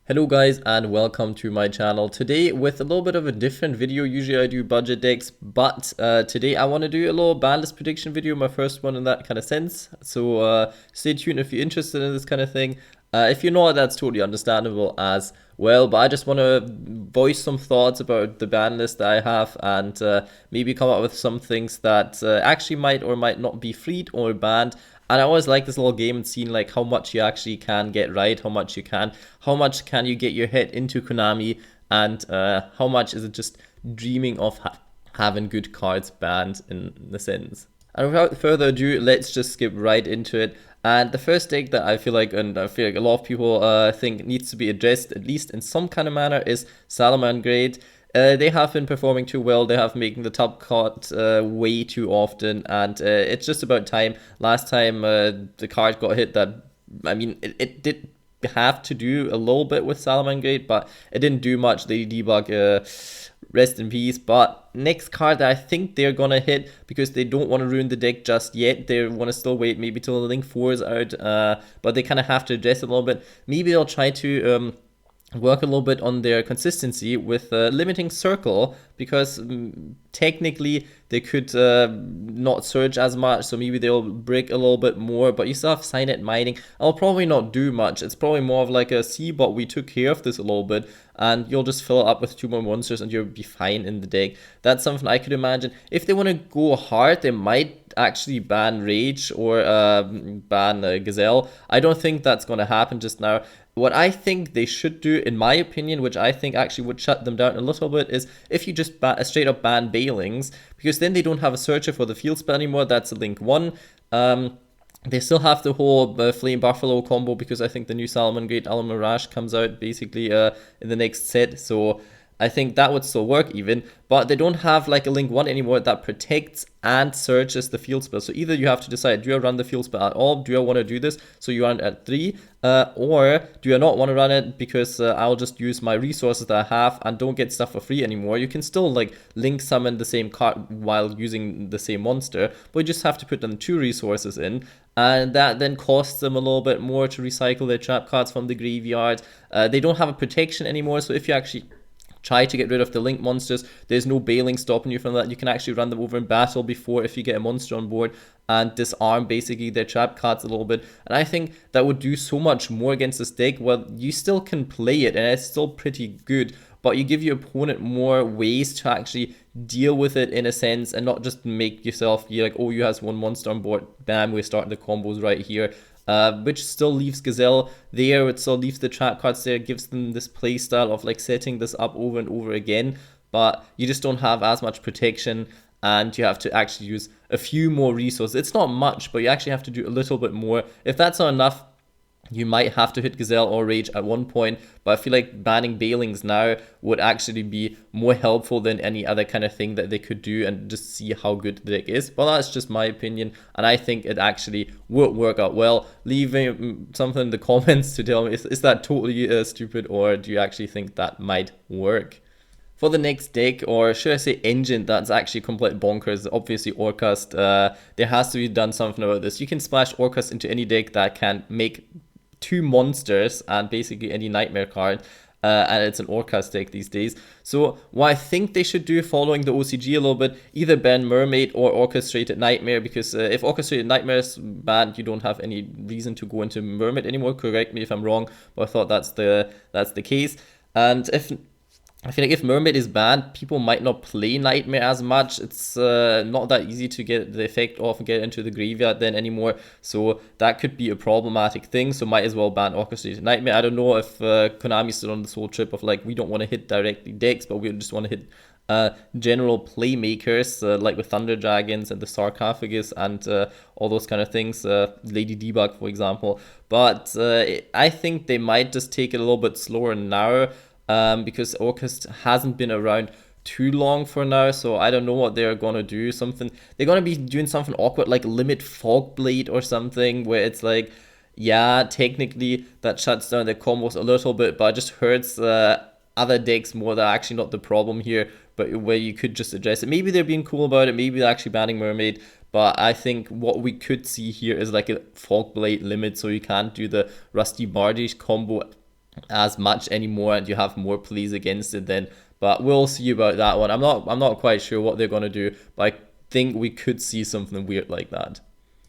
Hello guys and welcome to my channel. Today with a little bit of a different video. Usually I do budget decks, but today I want to do a little Banlist prediction video, my first one in that kind of sense. So stay tuned if you're interested in this kind of thing. If you're not, that's totally understandable as well, but I just want to voice some thoughts about the ban list that I have and maybe come up with some things that actually might or might not be freed or banned. And I always like this little game and seeing like how much you actually can get right, how much can you get your head into Konami, and how much is it just dreaming of having good cards banned in the sense. And without further ado, let's just skip right into it. And the first deck that I feel like, and I feel like a lot of people think needs to be addressed, at least in some kind of manner, is Salomon Grade. They have been performing too well. They have making the top card way too often, and it's just about time. Last time the card got hit, it did have to do a little bit with Salomon Grade, but it didn't do much. They debug. Rest in peace. But next card that I think they're gonna hit, because they don't want to ruin the deck just yet. They want to still wait maybe till the Link 4 is out, but they kind of have to address it a little bit. Maybe they'll try to work a little bit on their consistency with limiting circle, because technically they could not search as much, so maybe they'll brick a little bit more, but you still have Signet mining. I'll probably not do much. It's probably more of like a see, but we took care of this a little bit, and you'll just fill it up with 2 more monsters and you'll be fine in the deck. That's something I could imagine. If they want to go hard, they might actually ban Rage or ban Gazelle. I don't think that's going to happen just now. What I think they should do, in my opinion, which I think actually would shut them down a little bit, is if you just straight up ban Bailings, because then they don't have a searcher for the field spell anymore. That's a Link 1. They still have the whole Flame Buffalo combo, because I think the new Salomon Grade Alum Mirage comes out basically in the next set. So I think that would still work even, but they don't have like a Link 1 anymore that protects and searches the field spell. So either you have to decide, do I run the field spell at all? Do I want to do this? So you run it at 3, or do I not want to run it because I'll just use my resources that I have and don't get stuff for free anymore? You can still like Link summon the same card while using the same monster, but you just have to put them 2 resources in, and that then costs them a little bit more to recycle their trap cards from the graveyard. They don't have a protection anymore, so if you actually try to get rid of the Link monsters, there's no bailing stopping you from that. You can actually run them over in battle before, if you get a monster on board, and disarm basically their trap cards a little bit. And I think that would do so much more against this deck. Well, you still can play it and it's still pretty good, but you give your opponent more ways to actually deal with it in a sense, and not just make yourself be like, oh, you have 1 monster on board, bam, we're starting the combos right here. Which still leaves Gazelle there, it still leaves the trap cards there, gives them this playstyle of like setting this up over and over again, but you just don't have as much protection, and you have to actually use a few more resources. It's not much, but you actually have to do a little bit more. If that's not enough, you might have to hit Gazelle or Rage at one point, but I feel like banning Bailings now would actually be more helpful than any other kind of thing that they could do, and just see how good the deck is. Well, that's just my opinion, and I think it actually would work out well. Leave something in the comments to tell me, is that totally stupid, or do you actually think that might work? For the next deck, or should I say engine, that's actually complete bonkers, obviously Orcust. There has to be done something about this. You can splash Orcust into any deck that can make 2 monsters and basically any nightmare card, and it's an Orcust deck these days. So what I think they should do, following the OCG a little bit, either ban Mermaid or Orchestrated Nightmare, because if Orchestrated Nightmare is banned, you don't have any reason to go into Mermaid anymore. Correct me if I'm wrong, but I thought that's the case. And I feel like if Mermaid is banned, people might not play Nightmare as much. It's not that easy to get the effect off and get into the graveyard then anymore. So that could be a problematic thing. So might as well ban Orchestrated Nightmare. I don't know if Konami's still on this whole trip of like, we don't want to hit directly decks, but we just want to hit general playmakers, like with Thunder Dragons and the Sarcophagus and all those kind of things, Lady Debug for example. But I think they might just take it a little bit slower now, because Orcust hasn't been around too long for now, so I don't know what they're gonna do. They're gonna be doing something awkward like limit Fogblade or something, where it's like, yeah, technically that shuts down the combos a little bit, but it just hurts other decks more. That are actually not the problem here, but where you could just address it. Maybe they're being cool about it, maybe they're actually banning Mermaid, but I think what we could see here is like a Fogblade limit, so you can't do the Rusty Bardish combo as much anymore, and you have more plays against it then. But we'll see about that one. I'm not quite sure what they're gonna do, but I think we could see something weird like that.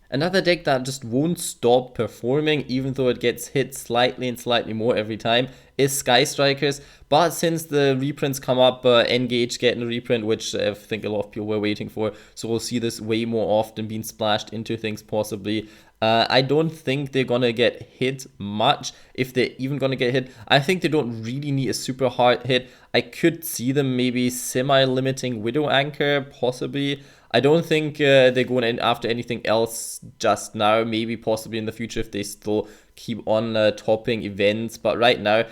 Another deck that just won't stop performing, even though it gets hit slightly and slightly more every time, is Sky Strikers. But since the reprints come up, Engage getting a reprint, which I think a lot of people were waiting for, so we'll see this way more often being splashed into things possibly. I don't think they're gonna get hit much, if they're even gonna get hit. I think they don't really need a super hard hit. I could see them maybe semi-limiting Widow Anchor, possibly. I don't think they're going in after anything else just now. Maybe possibly in the future if they still keep on topping events. But right now,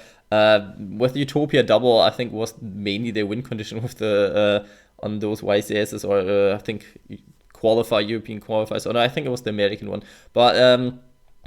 with Utopia Double, I think was mainly their win condition with the on those YCSs, or I think European qualifiers. Or no, I think it was the American one. But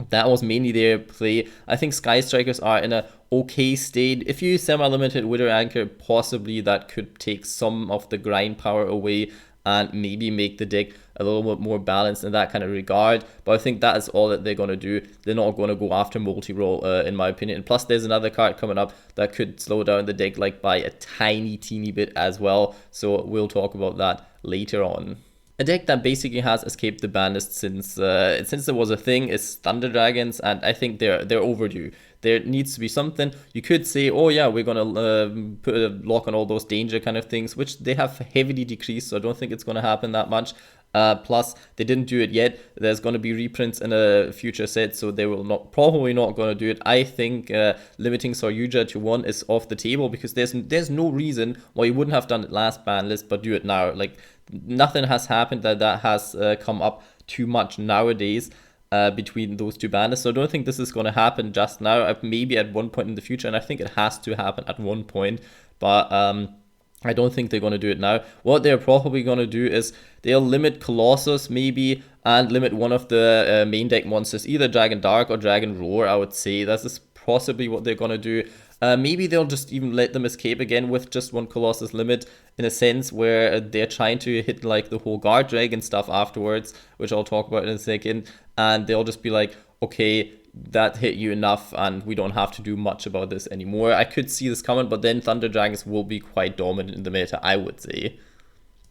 that was mainly their play. I think Sky Strikers are in a okay state. If you semi-limited Widow Anchor, possibly that could take some of the grind power away and maybe make the deck a little bit more balanced in that kind of regard. But I think that is all that they're going to do. They're not going to go after multi-roll, in my opinion. And plus, there's another card coming up that could slow down the deck like by a teeny bit as well. So we'll talk about that later on. A deck that basically has escaped the banlist since it was a thing is Thunder Dragons, and I think they're overdue. There needs to be something. You could say, oh yeah, we're gonna put a lock on all those danger kind of things, which they have heavily decreased, so I don't think it's gonna happen that much. Plus, they didn't do it yet. There's going to be reprints in a future set, so they will probably not going to do it. I think limiting Yugioh to 1 is off the table, because there's no reason why you wouldn't have done it last ban list, but do it now. Like, nothing has happened that has come up too much nowadays between those two banners. So I don't think this is going to happen just now. Maybe at one point in the future, and I think it has to happen at one point. But I don't think they're going to do it now. What they're probably going to do is they'll limit Colossus maybe, and limit one of the main deck monsters, either Dragon Dark or Dragon Roar, I would say. That's possibly what they're going to do. Maybe they'll just even let them escape again with just one Colossus limit, in a sense where they're trying to hit like the whole Guard Dragon stuff afterwards, which I'll talk about in a second, and they'll just be like, okay, that hit you enough and we don't have to do much about this anymore. I could see this coming, but then Thunder Dragons will be quite dominant in the meta, I would say.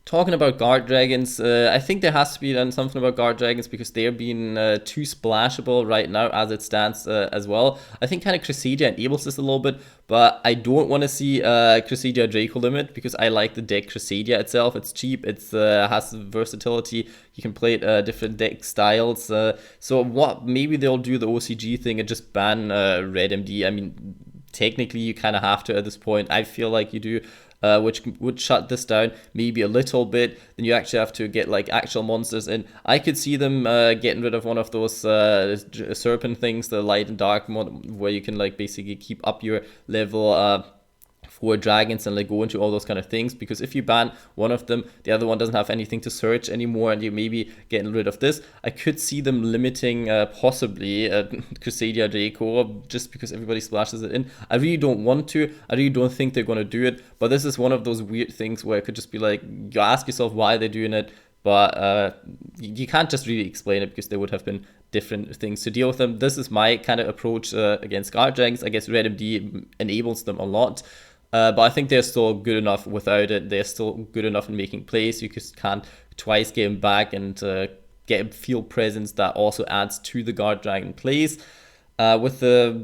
Talking about Guard Dragons, I think there has to be done something about Guard Dragons, because they're being too splashable right now as it stands as well. I think kind of Crusadia enables this a little bit, but I don't want to see Crusadia Draco limit, because I like the deck Crusadia itself. It's cheap, it has versatility, you can play it different deck styles. So what, maybe they'll do the OCG thing and just ban Red MD. I mean, technically you kind of have to at this point. I feel like you do. Which would shut this down maybe a little bit. Then you actually have to get like actual monsters in. I could see them getting rid of one of those serpent things, the light and dark mod, where you can like basically keep up your level for dragons and like go into all those kind of things, because if you ban one of them, the other one doesn't have anything to search anymore, and you maybe getting rid of this. I could see them limiting possibly Crusadia Draco, just because everybody splashes it in. I really don't want to. I really don't think they're going to do it, but this is one of those weird things where it could just be like, you ask yourself why they're doing it, but you can't just really explain it, because there would have been different things to deal with them. This is my kind of approach against Guard Dragons. I guess Red MD enables them a lot. But I think they're still good enough without it. They're still good enough in making plays. You just can't twice get them back and get a field presence that also adds to the Guard Dragon plays. With the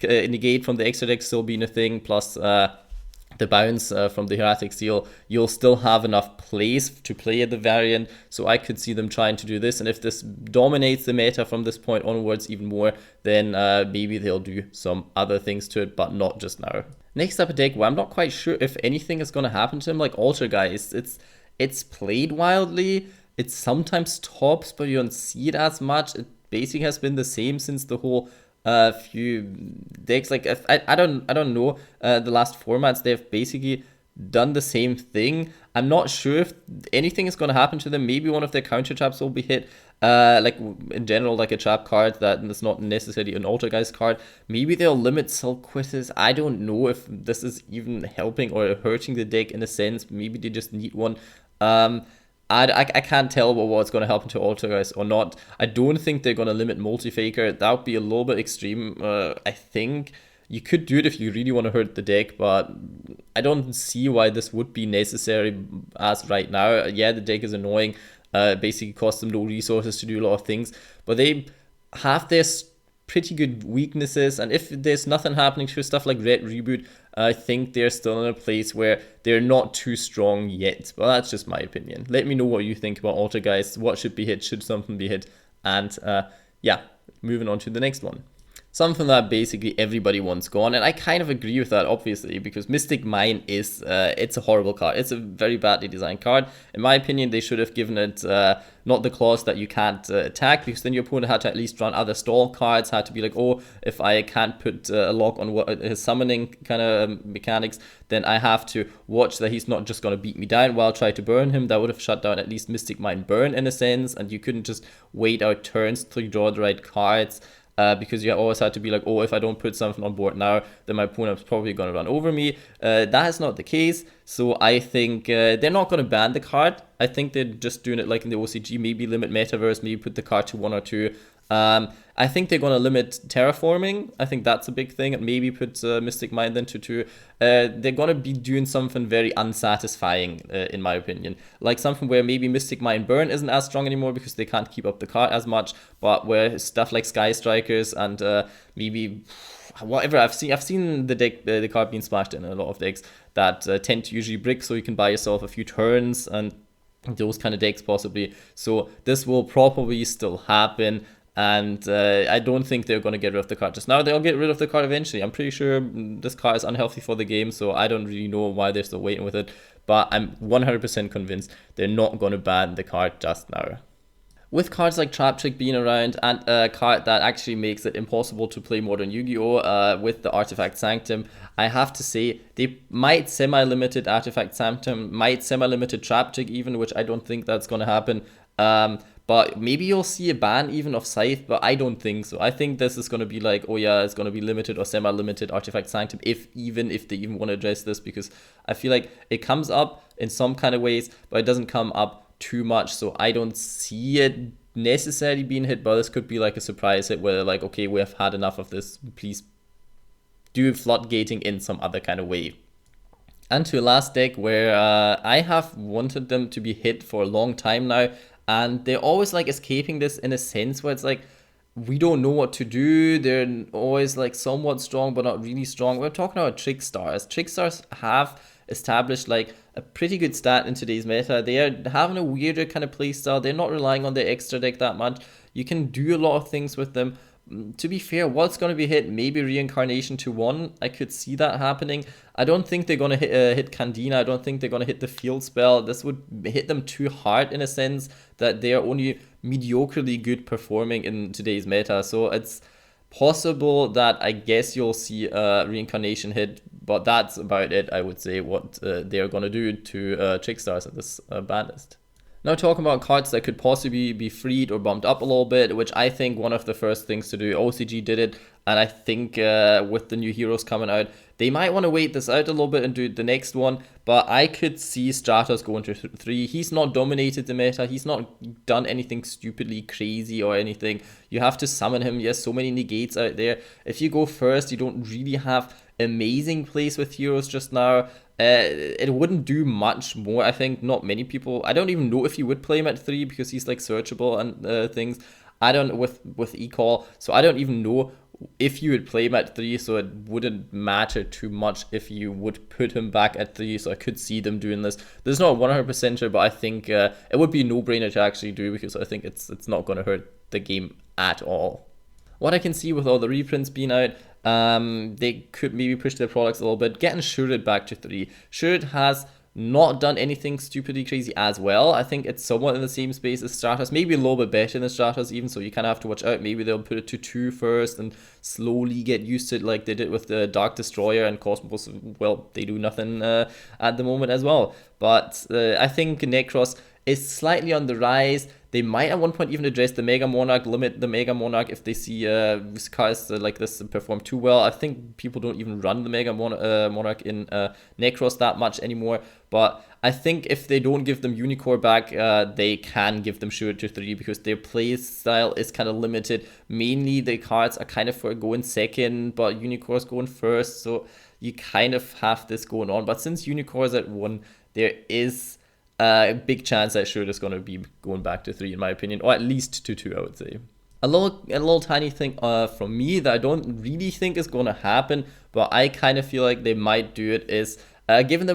negate from the extra deck still being a thing, plus the bounce from the Hieratic Seal, you'll still have enough plays to play at the variant. So I could see them trying to do this, and if this dominates the meta from this point onwards even more, then maybe they'll do some other things to it, but not just now. Next up, a deck where I'm not quite sure if anything is going to happen to him, like Guys. It's played wildly, it sometimes tops, but you don't see it as much. It basically has been the same since the whole few decks. Like, I don't know, the last formats, they've basically done the same thing. I'm not sure if anything is going to happen to them. Maybe one of their counter traps will be hit, like in general, like a trap card that is not necessarily an Guys card. Maybe they'll limit Silk Quizzes. I don't know if this is even helping or hurting the deck in a sense. Maybe they just need one. I can't tell what's going to happen to Guys or not. I don't think they're going to limit Multi-Faker. That would be a little bit extreme, I think. You could do it if you really want to hurt the deck, but I don't see why this would be necessary as right now. Yeah, the deck is annoying. Basically costs them no resources to do a lot of things, but they have their pretty good weaknesses, and if there's nothing happening to stuff like Red Reboot, I think they're still in a place where they're not too strong yet. Well, that's just my opinion. Let me know what you think about Altergeist. What should be hit? Should something be hit? And yeah, moving on to the next one. Something that basically everybody wants gone, and I kind of agree with that, obviously, because Mystic Mine is, it's a horrible card. It's a very badly designed card. In my opinion, they should have given it not the clause that you can't attack, because then your opponent had to at least run other stall cards, had to be like, oh, if I can't put a lock on what his summoning kind of mechanics, then I have to watch that he's not just going to beat me down while I try to burn him. That would have shut down at least Mystic Mine Burn in a sense, and you couldn't just wait out turns to draw the right cards. Because you always had to be like, oh, if I don't put something on board now, then my opponent's probably going to run over me. That is not the case. So I think they're not going to ban the card. I think they're just doing it like in the OCG, maybe limit Metaverse, maybe put the card to 1 or 2. I think they're going to limit terraforming. I think that's a big thing. And maybe put Mystic Mine then to 2. They're going to be doing something very unsatisfying, in my opinion. Like something where maybe Mystic Mine Burn isn't as strong anymore because they can't keep up the card as much. But where stuff like Sky Strikers and maybe whatever, I've seen the card being splashed in a lot of decks that tend to usually brick, so you can buy yourself a few turns and those kind of decks possibly. So this will probably still happen. And I don't think they're going to get rid of the card just now. They'll get rid of the card eventually. I'm pretty sure this card is unhealthy for the game, so I don't really know why they're still waiting with it. But I'm 100% convinced they're not going to ban the card just now. With cards like Trap Trick being around, and a card that actually makes it impossible to play Modern Yu-Gi-Oh! With the Artifact Sanctum, I have to say they might semi-limited Artifact Sanctum, might semi-limited Trap Trick even, which I don't think that's going to happen. But maybe you'll see a ban even of Scythe, but I don't think so. I think this is going to be like, oh yeah, it's going to be limited or semi-limited Artifact Sanctum, if they even want to address this, because I feel like it comes up in some kind of ways, but it doesn't come up too much, so I don't see it necessarily being hit, but this could be like a surprise hit where they're like, okay, we have had enough of this, please do floodgating in some other kind of way. And to a last deck where I have wanted them to be hit for a long time now, and they're always like escaping this in a sense where it's like, we don't know what to do. They're always like somewhat strong, but not really strong. We're talking about Trickstars. Trickstars have established like a pretty good stat in today's meta. They are having a weirder kind of playstyle. They're not relying on their extra deck that much. You can do a lot of things with them. To be fair, what's going to be hit? Maybe Reincarnation to 1. I could see that happening. I don't think they're going to hit Candina. I don't think they're going to hit the field spell. This would hit them too hard in a sense that they are only mediocrely good performing in today's meta. So it's possible that I guess you'll see a Reincarnation hit, but that's about it, I would say, what they're going to do to Trickstars at this Banlist. Now talking about cards that could possibly be freed or bumped up a little bit, which I think one of the first things to do. OCG did it, and I think with the new heroes coming out, they might want to wait this out a little bit and do the next one, but I could see Stratos going to 3. He's not dominated the meta, he's not done anything stupidly crazy or anything. You have to summon him, yes, so many negates out there. If you go first, you don't really have amazing plays with heroes just now. It wouldn't do much more. I think not many people, I don't even know if you would play him at 3 because he's like searchable and things. I don't, with eCall, so I don't even know if you would play him at 3, so it wouldn't matter too much if you would put him back at 3, so I could see them doing this. This is not 100% sure, but I think it would be a no-brainer to actually do, because I think it's not going to hurt the game at all. What I can see with all the reprints being out, they could maybe push their products a little bit. Getting Shurid back to 3. Shurid has not done anything stupidly crazy as well. I think it's somewhat in the same space as Stratos, maybe a little bit better than Stratos even, so you kind of have to watch out. Maybe they'll put it to 2 first and slowly get used to it like they did with the Dark Destroyer and Cosmos. Well, they do nothing at the moment as well. But I think Necros is slightly on the rise. They might at one point even address the Mega Monarch, limit the Mega Monarch if they see cards like this perform too well. I think people don't even run the Mega Monarch in Necros that much anymore. But I think if they don't give them Unicorn back, they can give them Shooter to 3 because their play style is kind of limited. Mainly the cards are kind of for going second, but Unicorn's going first. So you kind of have this going on. But since Unicorn's at 1, there is a big chance that Shooter's going to be going back to 3 in my opinion, or at least to 2 I would say. A little tiny thing from me that I don't really think is going to happen, but I kind of feel like they might do it is giving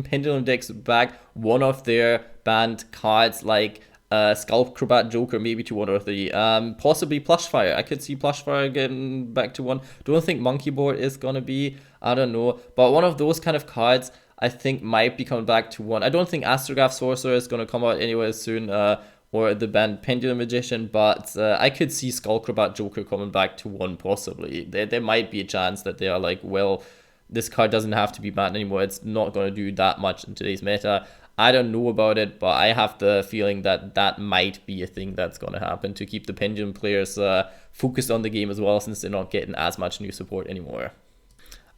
Pendulum decks back one of their banned cards like Skullcrobat Joker maybe to 1 or 3. Possibly Plushfire. I could see Plushfire getting back to 1. Don't think Monkey Board is gonna be. I don't know. But one of those kind of cards I think might be coming back to 1. I don't think Astrograph Sorcerer is gonna come out anywhere soon. Or the banned Pendulum Magician, but I could see Skullcrobat Joker coming back to 1 possibly. There might be a chance that they are like, well, this card doesn't have to be banned anymore. It's not going to do that much in today's meta. I don't know about it, but I have the feeling that that might be a thing that's going to happen to keep the Pendulum players focused on the game as well, since they're not getting as much new support anymore.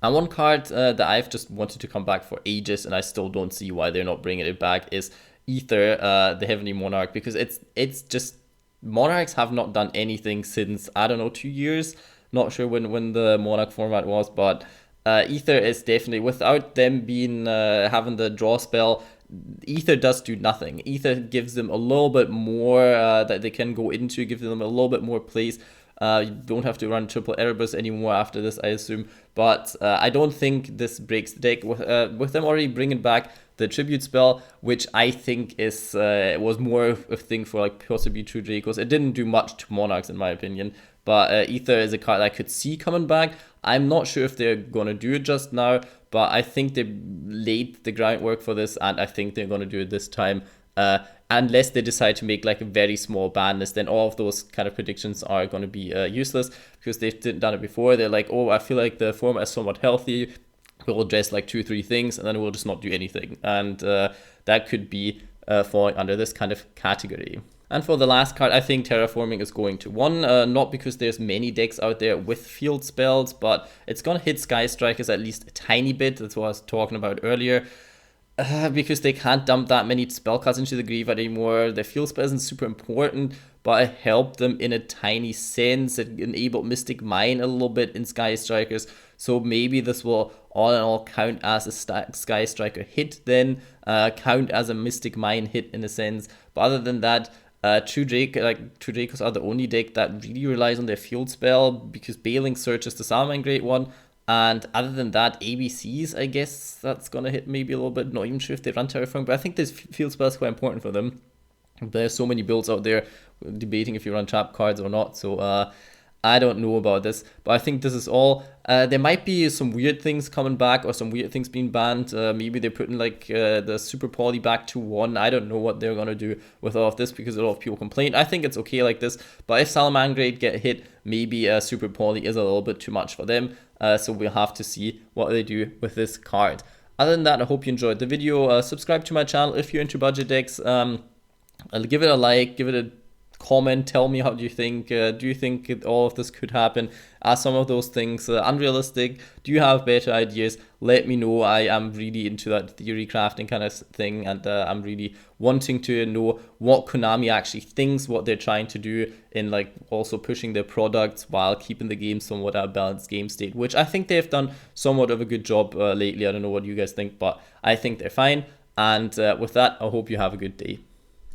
And one card that I've just wanted to come back for ages, and I still don't see why they're not bringing it back, is Ether, the Heavenly Monarch, because it's just, Monarchs have not done anything since, I don't know, 2 years. Not sure when the Monarch format was, but Ether is definitely, without them being having the draw spell, Ether does do nothing. Ether gives them a little bit more that they can go into, gives them a little bit more plays. You don't have to run triple Erebus anymore after this, I assume. But I don't think this breaks the deck. With them already bringing back the Tribute spell, which I think is was more of a thing for like possibly True Dracos. It didn't do much to Monarchs in my opinion. But Ether is a card I could see coming back. I'm not sure if they're going to do it just now, but I think they laid the groundwork for this, and I think they're going to do it this time. Unless they decide to make like a very small ban list, then all of those kind of predictions are going to be useless, because they've done it before. They're like, oh, I feel like the format is somewhat healthy. We'll address like 2-3 things, and then we'll just not do anything. And that could be falling under this kind of category. And for the last card, I think Terraforming is going to 1, not because there's many decks out there with field spells, but it's going to hit Sky Strikers at least a tiny bit. That's what I was talking about earlier. Because they can't dump that many spell cards into the graveyard anymore. Their field spell isn't super important, but it helped them in a tiny sense. It enabled Mystic Mine a little bit in Sky Strikers, so maybe this will all in all count as a Sky Striker hit then, count as a Mystic Mine hit in a sense. But other than that, True Dracos are the only deck that really relies on their field spell, because Bailing Search is the Salomon Grade one. And other than that, ABCs, I guess that's going to hit maybe a little bit. Not even sure if they run Terraforming, but I think this field spell is quite important for them. There's so many builds out there debating if you run trap cards or not. So I don't know about this, but I think this is all. There might be some weird things coming back, or some weird things being banned. Maybe they're putting like the Super Poly back to 1. I don't know what they're going to do with all of this, because a lot of people complain. I think it's okay like this, but if Salomon Grade get hit, maybe Super Poly is a little bit too much for them. So we'll have to see what they do with this card. Other than that, I hope you enjoyed the video. Subscribe to my channel if you're into budget decks. I'll give it a like, give it a comment, tell me how do you think. Do you think all of this could happen? Are some of those things unrealistic? Do you have better ideas? Let me know. I am really into that theory crafting kind of thing, and I'm really wanting to know what Konami actually thinks, what they're trying to do in like also pushing their products while keeping the game somewhat at a balanced game state, which I think they've done somewhat of a good job lately. I don't know what you guys think, but I think they're fine. And with that, I hope you have a good day.